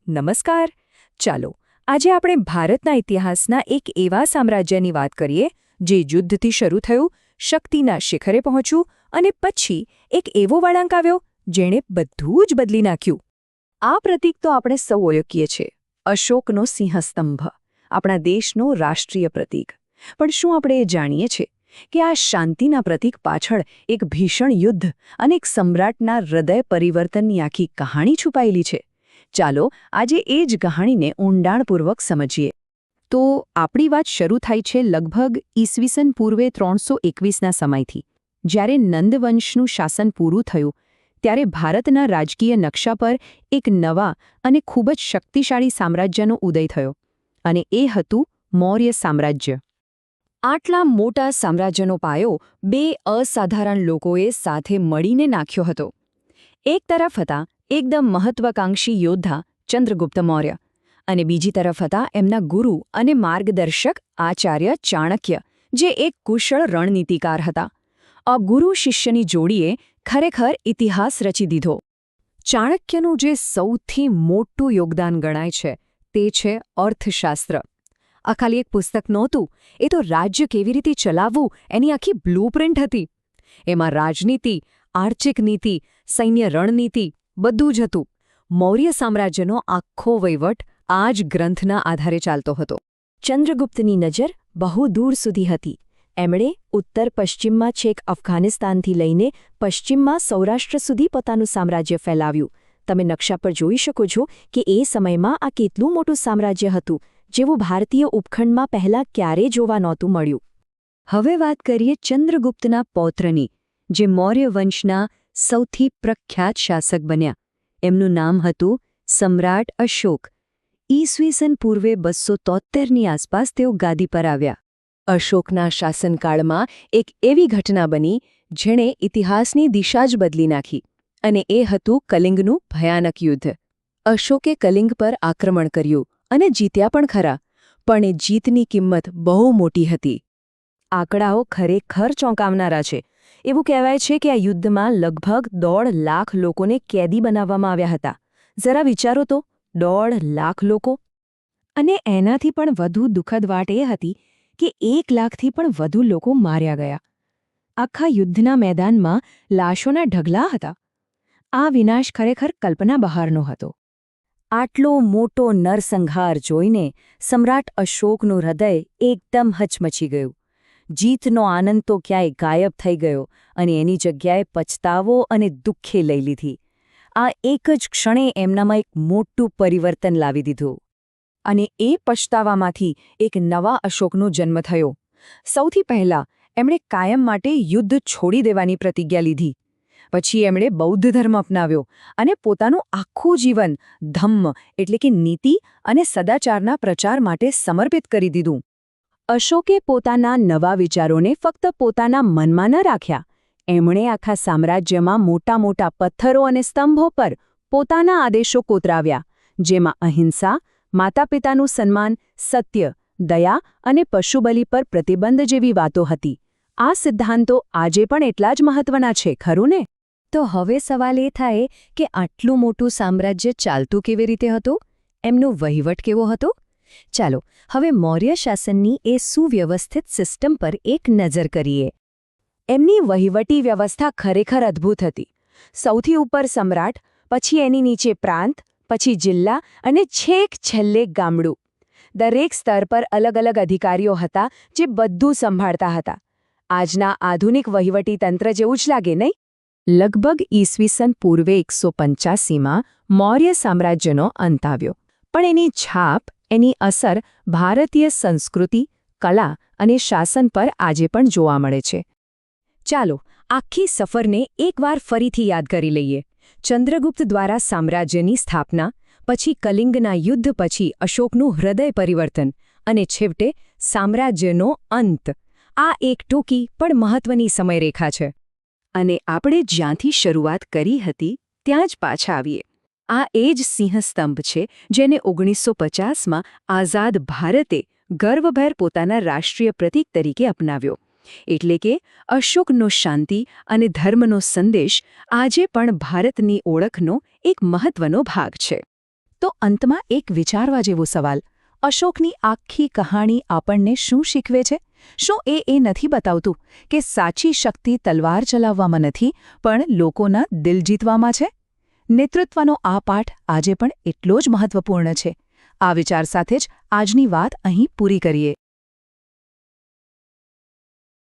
નમસ્કાર. ચાલો આજે આપણે ભારતના ઇતિહાસના એક એવા સામ્રાજ્યની વાત કરીએ જે યુદ્ધથી શરૂ થયું, શક્તિના શિખરે પહોંચ્યું અને પછી એક એવો વળાંક આવ્યો જેણે બધું જ બદલી નાખ્યું. આ પ્રતીક તો આપણે સૌ ઓળખીએ છીએ, અશોકનો સિંહસ્તંભ, આપણા દેશનો રાષ્ટ્રીય પ્રતીક. પણ શું આપણે એ જાણીએ છીએ કે આ શાંતિના પ્રતીક પાછળ એક ભીષણ યુદ્ધ અને એક સમ્રાટના હૃદય પરિવર્તનની આખી કહાણી છુપાયેલી છે? ચાલો આજે એ જ કહાણીને ઊંડાણપૂર્વક સમજીએ. તો આપણી વાત શરૂ થાય છે લગભગ ઈસવીસન પૂર્વે 321ના સમયથી. જ્યારે નંદવંશનું શાસન પૂરું થયું ત્યારે ભારતના રાજકીય નકશા પર એક નવા અને ખૂબ જ શક્તિશાળી સામ્રાજ્યનો ઉદય થયો, અને એ હતું મૌર્ય સામ્રાજ્ય. આટલા મોટા સામ્રાજ્યનો પાયો બે અસાધારણ લોકોએ સાથે મળીને નાખ્યો હતો. એક તરફ હતા એકદમ મહત્વાકાંક્ષી યોદ્ધા ચંદ્રગુપ્ત મૌર્ય, અને બીજી તરફ હતા એમના ગુરુ અને માર્ગદર્શક આચાર્ય ચાણક્ય, જે એક કુશળ રણનીતિકાર હતા. આ ગુરુ શિષ્યની જોડીએ ખરેખર ઇતિહાસ રચી દીધો. ચાણક્યનું જે સૌથી મોટું યોગદાન ગણાય છે તે છે અર્થશાસ્ત્ર. આ ખાલી એક પુસ્તક નહોતું, એ તો રાજ્ય કેવી રીતે ચલાવવું એની આખી બ્લૂપ્રિન્ટ હતી. એમાં રાજનીતિ, આર્થિક નીતિ, સૈન્ય રણનીતિ બધું જ હતું. મૌર્ય સામ્રાજ્યનો આખો વહીવટ આ જ ગ્રંથના આધારે ચાલતો હતો. ચંદ્રગુપ્તની નજર બહુ દૂર સુધી હતી. એમણે ઉત્તર પશ્ચિમમાં છેક અફઘાનિસ્તાનથી લઈને પશ્ચિમમાં સૌરાષ્ટ્ર સુધી પોતાનું સામ્રાજ્ય ફેલાવ્યું. તમે નકશા પર જોઈ શકો છો કે એ સમયમાં આ કેટલું મોટું સામ્રાજ્ય હતું, જેવું ભારતીય ઉપખંડમાં પહેલાં ક્યારેય જોવા નહોતું મળ્યું. હવે વાત કરીએ ચંદ્રગુપ્તના પૌત્રની, જે મૌર્ય વંશના સૌથી પ્રખ્યાત શાસક બન્યા. એમનું નામ હતું સમ્રાટ અશોક. ઈસવીસન પૂર્વે 273ની આસપાસ તેઓ ગાદી પર આવ્યા. અશોકના શાસનકાળમાં એક એવી ઘટના બની જેણે ઇતિહાસની દિશા જ બદલી નાખી, અને એ હતું કલિંગનું ભયાનક યુદ્ધ. અશોકે કલિંગ પર આક્રમણ કર્યું અને જીત્યા પણ ખરા, પણ એ જીતની કિંમત બહુ મોટી હતી. આંકડાઓ ખરેખર ચોંકાવનારા છે. એવું કહેવાય છે કે આ યુદ્ધમાં લગભગ 1.5 લાખ લોકોને કેદી બનાવવામાં આવ્યા હતા. જરા વિચારો તો, 1.5 લાખ લોકો! અને એનાથી પણ વધુ દુઃખદ વાત એ હતી કે 1 લાખથી પણ વધુ લોકો માર્યા ગયા. આખા યુદ્ધના મેદાનમાં લાશોના ઢગલા હતા. આ વિનાશ ખરેખર કલ્પના બહારનો હતો. આટલો મોટો નરસંહાર જોઈને સમ્રાટ અશોકનું હૃદય એકદમ હચમચી ગયું. જીતનો આનંદ તો ક્યાંય ગાયબ થઈ ગયો, અને એની જગ્યાએ પછતાવો અને દુઃખે લઈ લીધી. આ એક જ ક્ષણે એમનામાં એક મોટું પરિવર્તન લાવી દીધું. અને એ પછતાવામાંથી એક નવા અશોકનો જન્મ થયો. સૌથી પહેલાં એમણે કાયમ માટે યુદ્ધ છોડી દેવાની પ્રતિજ્ઞા લીધી. પછી એમણે બૌદ્ધ ધર્મ અપનાવ્યો અને પોતાનું આખું જીવન ધમ્મ એટલે કે નીતિ અને સદાચારના પ્રચાર માટે સમર્પિત કરી દીધું. અશોકે પોતાના નવા વિચારોને ફક્ત પોતાના મનમાં ન રાખ્યા. એમણે આખા સામ્રાજ્યમાં મોટા મોટા પથ્થરો અને સ્તંભો પર પોતાના આદેશો કોતરાવ્યા, જેમાં અહિંસા, માતા પિતાનું સન્માન, સત્ય, દયા અને પશુબલિ પર પ્રતિબંધ જેવી વાતો હતી. આ સિદ્ધાંતો આજે પણ એટલા જ મહત્વના છે, ખરું ને? તો હવે સવાલ એ થાય કે આટલું મોટું સામ્રાજ્ય ચાલતું કેવી રીતે હતું? એમનો વહીવટ કેવો હતો? ચાલો હવે મૌર્ય શાસનની એ સુવ્યવસ્થિત સિસ્ટમ પર એક નજર કરીએ. એમની વહીવટી વ્યવસ્થા ખરેખર અદ્ભુત હતી. સૌથી ઉપર સમ્રાટ, પછી એની નીચે પ્રાંત, પછી જિલ્લા અને છેક છેલ્લે ગામડું. દરેક સ્તર પર અલગ અલગ અધિકારીઓ હતા જે બધું સંભાળતા હતા. આજના આધુનિક વહીવટી તંત્ર જેવું જ લાગે, નહીં? લગભગ ઈસવીસન પૂર્વે 185માં મૌર્ય સામ્રાજ્યનો અંત આવ્યો, પણ એની છાપ, એની અસર ભારતીય સંસ્કૃતિ, કલા અને શાસન પર આજે પણ જોવા મળે છે. ચાલો આખી સફરને એકવાર ફરીથી યાદ કરી લઈએ. ચંદ્રગુપ્ત દ્વારા સામ્રાજ્યની સ્થાપના, પછી કલિંગના યુદ્ધ, પછી અશોકનું હૃદય પરિવર્તન, અને છેવટે સામ્રાજ્યનો અંત. આ એક ટૂંકી પણ મહત્વની સમયરેખા છે. અને આપણે જ્યાંથી શરૂઆત કરી હતી ત્યાં જ પાછા આવીએ. આ એ જ સિંહસ્તંભ છે જેને 1950માં આઝાદ ભારતે ગર્વભેર પોતાના રાષ્ટ્રીય પ્રતીક તરીકે અપનાવ્યો. એટલે કે અશોકનો શાંતિ અને ધર્મનો સંદેશ આજે પણ ભારતની ઓળખનો એક મહત્વનો ભાગ છે. તો અંતમાં એક વિચારવા જેવો સવાલ, અશોકની આખી કહાણી આપણને શું શીખવે છે? શું એ નથી બતાવતું કે સાચી શક્તિ તલવાર ચલાવવામાં નથી, પણ લોકોના દિલ જીતવામાં છે? નેતૃત્વનો આ પાઠ આજે પણ એટલો જ મહત્વપૂર્ણ છે. આ વિચાર સાથે જ આજની વાત અહીં પૂરી કરીએ.